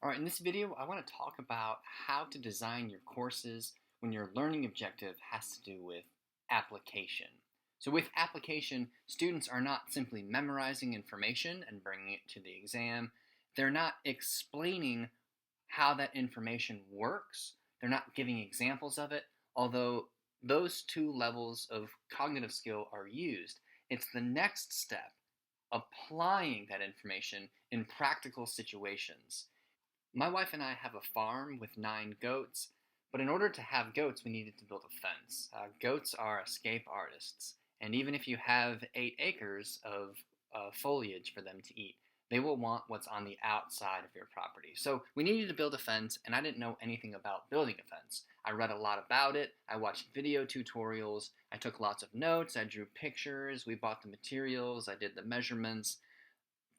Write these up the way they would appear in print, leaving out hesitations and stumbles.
All right, in this video, I want to talk about how to design your courses when your learning objective has to do with application. So with application, students are not simply memorizing information and bringing it to the exam. They're not explaining how that information works. They're not giving examples of it, although those two levels of cognitive skill are used. It's the next step, applying that information in practical situations. My wife and I have a farm with 9 goats, but in order to have goats, we needed to build a fence. Goats are escape artists, and even if you have 8 acres of foliage for them to eat, they will want what's on the outside of your property. So we needed to build a fence, and I didn't know anything about building a fence. I read a lot about it, I watched video tutorials, I took lots of notes, I drew pictures, we bought the materials, I did the measurements.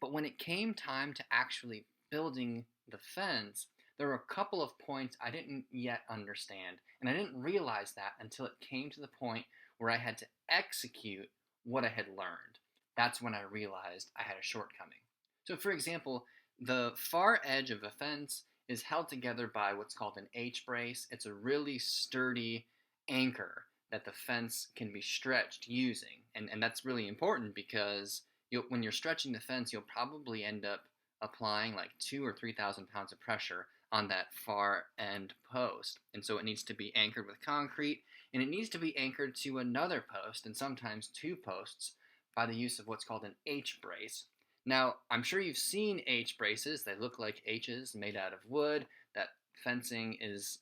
But when it came time to actually building the fence, there were a couple of points I didn't yet understand. And I didn't realize that until it came to the point where I had to execute what I had learned. That's when I realized I had a shortcoming. So, for example, the far edge of a fence is held together by what's called an H brace. It's a really sturdy anchor that the fence can be stretched using. And that's really important because when you're stretching the fence, you'll probably end up applying like 2 or 3,000 pounds of pressure on that far end post. And so it needs to be anchored with concrete, and it needs to be anchored to another post, and sometimes 2 posts, by the use of what's called an H brace. Now, I'm sure you've seen H braces. They look like H's made out of wood that fencing is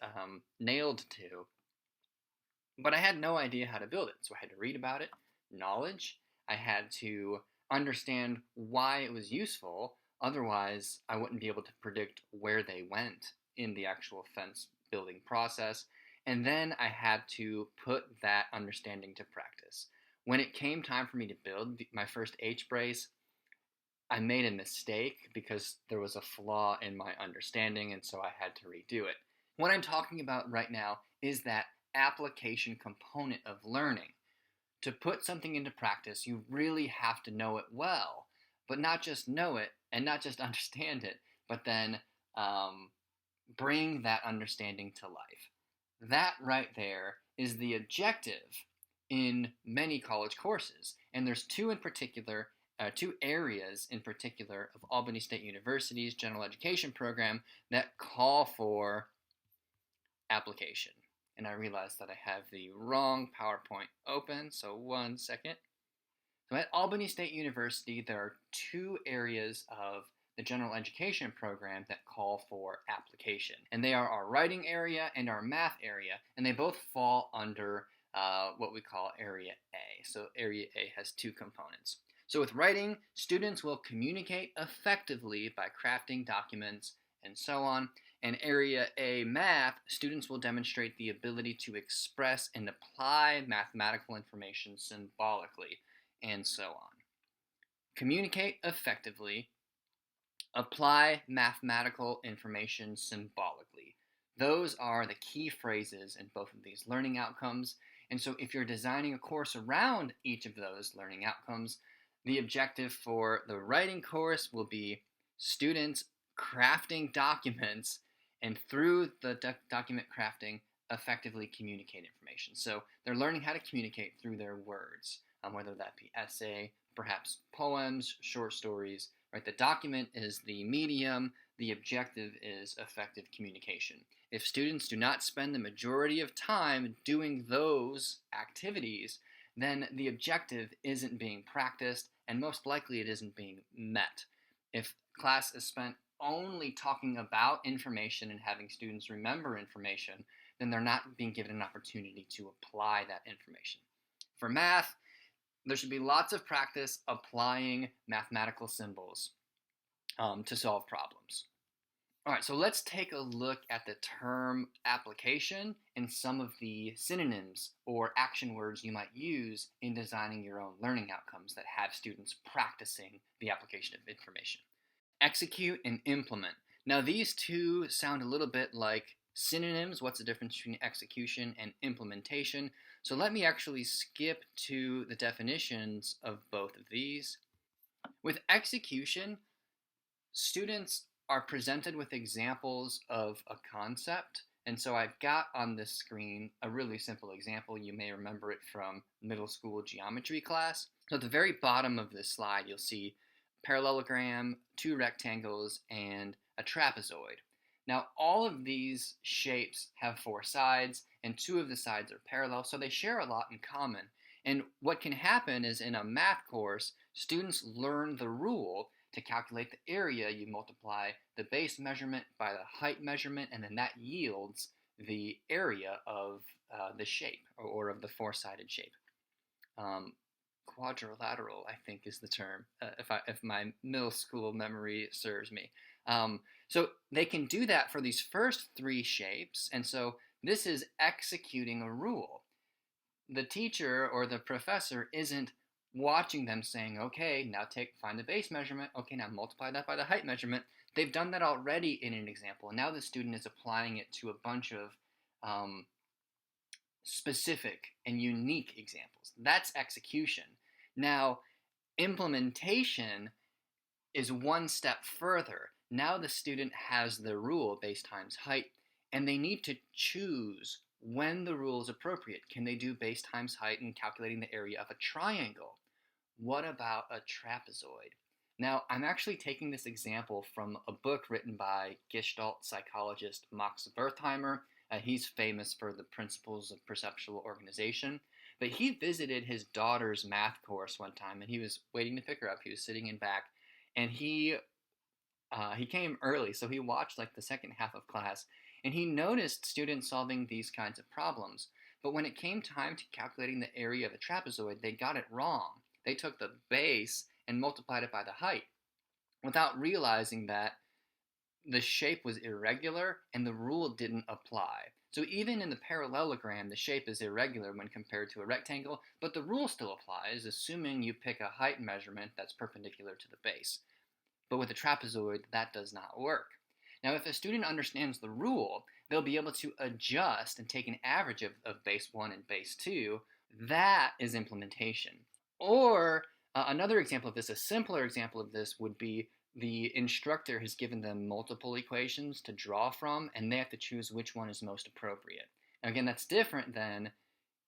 nailed to. But I had no idea how to build it, so I had to read about it, knowledge. I had to understand why it was useful. Otherwise, I wouldn't be able to predict where they went in the actual fence building process. And then I had to put that understanding to practice. When it came time for me to build my first H brace, I made a mistake because there was a flaw in my understanding, and so I had to redo it. What I'm talking about right now is that application component of learning. To put something into practice, you really have to know it well, but not just know it and not just understand it, but then bring that understanding to life. That right there is the objective in many college courses. And there's two areas in particular of Albany State University's general education program that call for application. And I realized that I have the wrong PowerPoint open, so 1 second. So at Albany State University, there are 2 areas of the general education program that call for application. And they are our writing area and our math area, and they both fall under what we call Area A. So Area A has 2 components. So with writing, students will communicate effectively by crafting documents and so on. And Area A math, students will demonstrate the ability to express and apply mathematical information symbolically, and so on. Communicate effectively, apply mathematical information symbolically. Those are the key phrases in both of these learning outcomes. And so if you're designing a course around each of those learning outcomes, the objective for the writing course will be students crafting documents, and through the document crafting, effectively communicate information. So they're learning how to communicate through their words, whether that be essay, perhaps poems, short stories. Right? The document is the medium. The objective is effective communication. If students do not spend the majority of time doing those activities, then the objective isn't being practiced, and most likely it isn't being met. If class is spent only talking about information and having students remember information, then they're not being given an opportunity to apply that information. For math, there should be lots of practice applying mathematical symbols to solve problems. All right, so let's take a look at the term application and some of the synonyms or action words you might use in designing your own learning outcomes that have students practicing the application of information. Execute and implement. Now these two sound a little bit like synonyms. What's the difference between execution and implementation? So let me actually skip to the definitions of both of these. With execution, students are presented with examples of a concept. And so I've got on this screen a really simple example. You may remember it from middle school geometry class. So at the very bottom of this slide, you'll see parallelogram, two rectangles, and a trapezoid. Now, all of these shapes have four sides, and two of the sides are parallel, so they share a lot in common. And what can happen is in a math course, students learn the rule to calculate the area. You multiply the base measurement by the height measurement, and then that yields the area of the shape, or of the four-sided shape. Quadrilateral, I think, is the term, if my middle school memory serves me. So they can do that for these first three shapes, and so this is executing a rule. The teacher or the professor isn't watching them saying, okay, now find the base measurement, okay, now multiply that by the height measurement. They've done that already in an example, and now the student is applying it to a bunch of specific and unique examples. That's execution. Now, implementation is one step further. Now the student has the rule, base times height, and they need to choose when the rule is appropriate. Can they do base times height in calculating the area of a triangle? What about a trapezoid? Now, I'm actually taking this example from a book written by Gestalt psychologist Max Wertheimer. He's famous for the principles of perceptual organization. But he visited his daughter's math course one time, and he was waiting to pick her up. He was sitting in back, and he came early, so he watched like the second half of class, and he noticed students solving these kinds of problems. But when it came time to calculating the area of a trapezoid, they got it wrong. They took the base and multiplied it by the height without realizing that the shape was irregular and the rule didn't apply. So even in the parallelogram, the shape is irregular when compared to a rectangle, but the rule still applies, assuming you pick a height measurement that's perpendicular to the base. But with a trapezoid, that does not work. Now, if a student understands the rule, they'll be able to adjust and take an average of base 1 and base 2. That is implementation. Or another example of this, a simpler example of this, would be the instructor has given them multiple equations to draw from, and they have to choose which one is most appropriate. Now, again, that's different than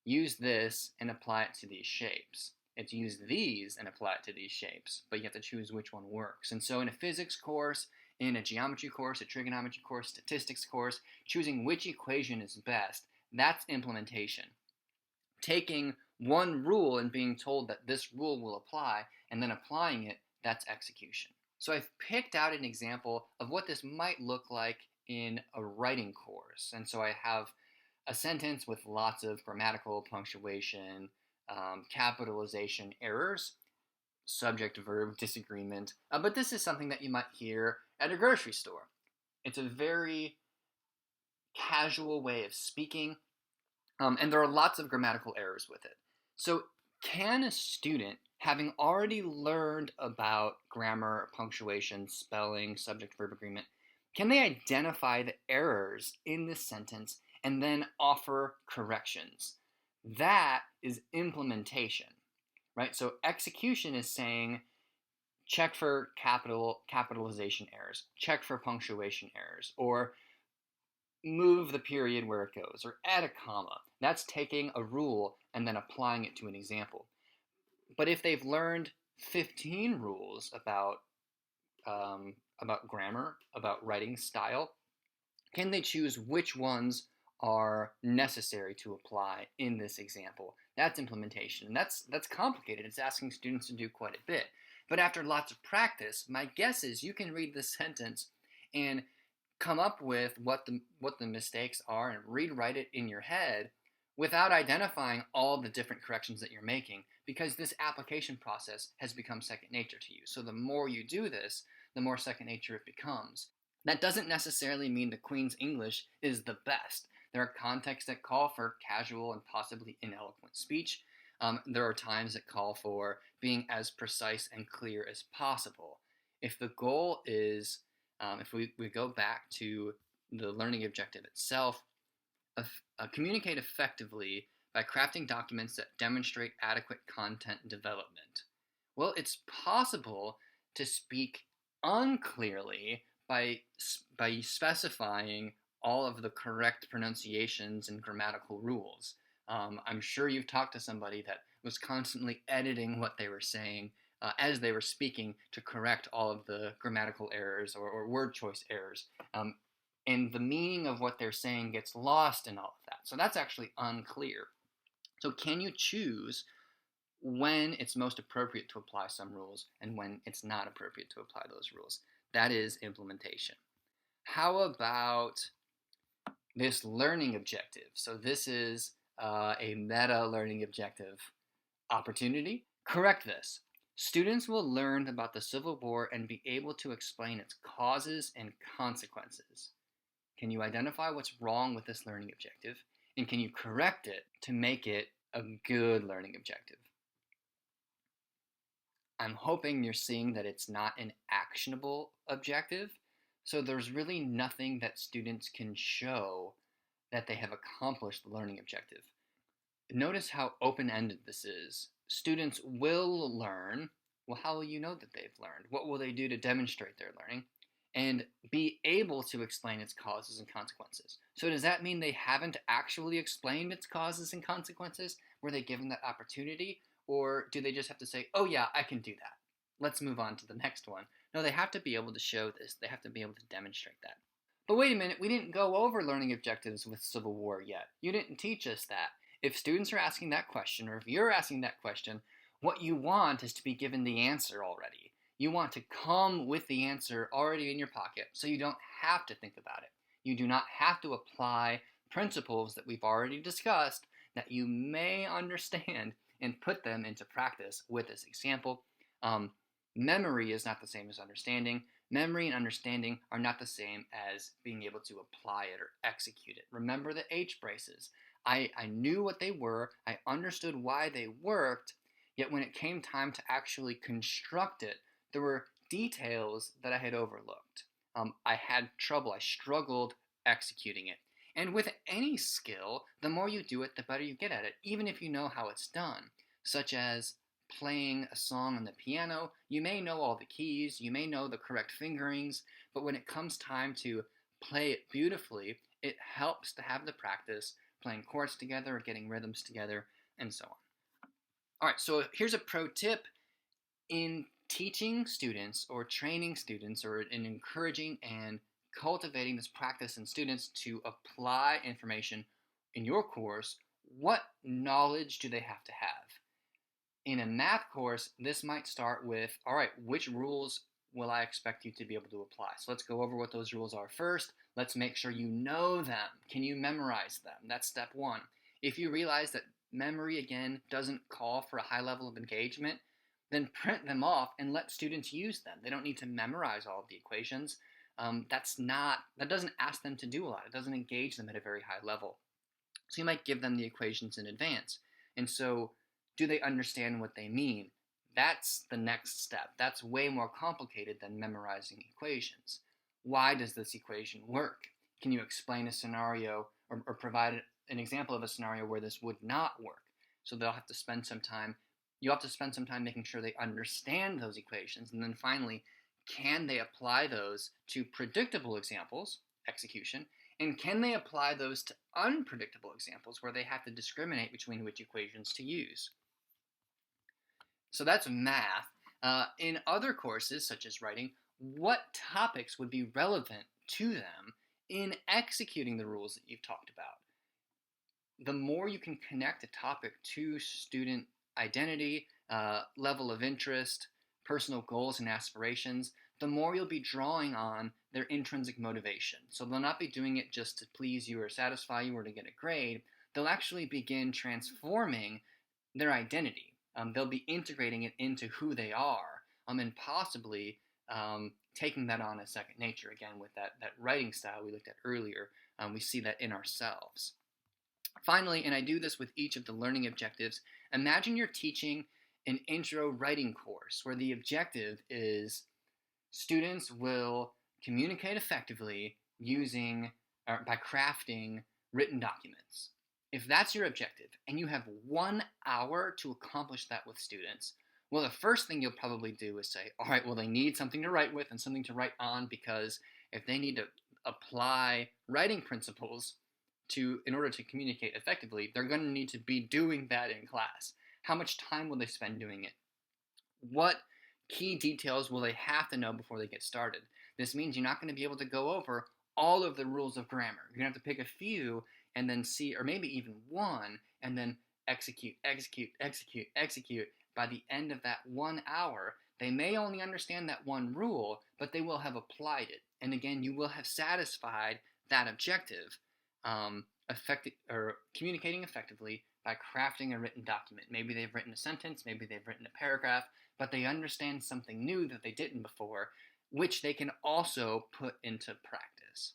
use this and apply it to these shapes. It's use these and apply it to these shapes, but you have to choose which one works. And so in a physics course, in a geometry course, a trigonometry course, statistics course, choosing which equation is best, that's implementation. Taking one rule and being told that this rule will apply, and then applying it, that's execution. So I've picked out an example of what this might look like in a writing course. And so I have a sentence with lots of grammatical, punctuation, capitalization errors, subject-verb disagreement. But this is something that you might hear at a grocery store. It's a very casual way of speaking, and there are lots of grammatical errors with it. So can a student, having already learned about grammar, punctuation, spelling, subject-verb agreement, can they identify the errors in this sentence and then offer corrections? That is implementation, right? So execution is saying, check for capitalization errors, check for punctuation errors, or move the period where it goes, or add a comma. That's taking a rule and then applying it to an example. But if they've learned 15 rules about grammar, about writing style, can they choose which ones are necessary to apply in this example? That's implementation. And that's complicated. It's asking students to do quite a bit. But after lots of practice, my guess is you can read this sentence and come up with what the mistakes are and rewrite it in your head without identifying all the different corrections that you're making, because this application process has become second nature to you. So the more you do this, the more second nature it becomes. That doesn't necessarily mean the Queen's English is the best. There are contexts that call for casual and possibly ineloquent speech. There are times that call for being as precise and clear as possible. If the goal is, if we go back to the learning objective itself, communicate effectively by crafting documents that demonstrate adequate content development. Well, it's possible to speak unclearly by specifying all of the correct pronunciations and grammatical rules. I'm sure you've talked to somebody that was constantly editing what they were saying as they were speaking to correct all of the grammatical errors or word choice errors. And the meaning of what they're saying gets lost in all of that. So that's actually unclear. So can you choose when it's most appropriate to apply some rules and when it's not appropriate to apply those rules? That is implementation. How about this learning objective? So this is a meta learning objective opportunity. Correct this. Students will learn about the Civil War and be able to explain its causes and consequences. Can you identify what's wrong with this learning objective? And can you correct it to make it a good learning objective? I'm hoping you're seeing that it's not an actionable objective. So there's really nothing that students can show that they have accomplished the learning objective. Notice how open-ended this is. Students will learn. Well, how will you know that they've learned? What will they do to demonstrate their learning? And be able to explain its causes and consequences. So does that mean they haven't actually explained its causes and consequences? Were they given that opportunity? Or do they just have to say, oh yeah, I can do that. Let's move on to the next one. No, they have to be able to show this. They have to be able to demonstrate that. But wait a minute, we didn't go over learning objectives with Civil War yet. You didn't teach us that. If students are asking that question, or if you're asking that question, what you want is to be given the answer already. You want to come with the answer already in your pocket, so you don't have to think about it. You do not have to apply principles that we've already discussed that you may understand and put them into practice with this example. Memory is not the same as understanding. Memory and understanding are not the same as being able to apply it or execute it. Remember the H braces. I knew what they were. I understood why they worked, yet when it came time to actually construct it, there were details that I had overlooked. I had trouble. I struggled executing it. And with any skill, the more you do it, the better you get at it, even if you know how it's done, such as playing a song on the piano. You may know all the keys, you may know the correct fingerings, but when it comes time to play it beautifully, it helps to have the practice playing chords together, getting rhythms together, and so on. All right, so here's a pro tip in teaching students or training students or in encouraging and cultivating this practice in students to apply information in your course. What knowledge do they have to have? In a math course, this might start with, all right, which rules will I expect you to be able to apply? So let's go over what those rules are first. Let's make sure you know them. Can you memorize them? That's step one. If you realize that memory, again, doesn't call for a high level of engagement, then print them off and let students use them. They don't need to memorize all of the equations. That doesn't ask them to do a lot. It doesn't engage them at a very high level. So you might give them the equations in advance. And so do they understand what they mean? That's the next step. That's way more complicated than memorizing equations. Why does this equation work? Can you explain a scenario or provide an example of a scenario where this would not work? So they'll have to spend some time. You have to spend some time making sure they understand those equations. And then finally, can they apply those to predictable examples, execution, and can they apply those to unpredictable examples where they have to discriminate between which equations to use? So that's math. In other courses, such as writing, what topics would be relevant to them in executing the rules that you've talked about? The more you can connect a topic to student identity, level of interest, personal goals and aspirations, the more you'll be drawing on their intrinsic motivation. So they'll not be doing it just to please you or satisfy you or to get a grade. They'll actually begin transforming their identity. They'll be integrating it into who they are, and possibly taking that on as second nature. Again, with that writing style we looked at earlier, we see that in ourselves. Finally, and I do this with each of the learning objectives, imagine you're teaching an intro writing course where the objective is students will communicate effectively by crafting written documents. If that's your objective and you have 1 hour to accomplish that with students, well, the first thing you'll probably do is say, all right, well, they need something to write with and something to write on because if they need to apply writing principles in order to communicate effectively, they're going to need to be doing that in class. How much time will they spend doing it? What key details will they have to know before they get started? This means you're not going to be able to go over all of the rules of grammar. You're going to have to pick a few and then see, or maybe even one, and then execute. By the end of that 1 hour, they may only understand that one rule, but they will have applied it. And again, you will have satisfied that objective, communicating effectively by crafting a written document. Maybe they've written a sentence, maybe they've written a paragraph, but they understand something new that they didn't before, which they can also put into practice.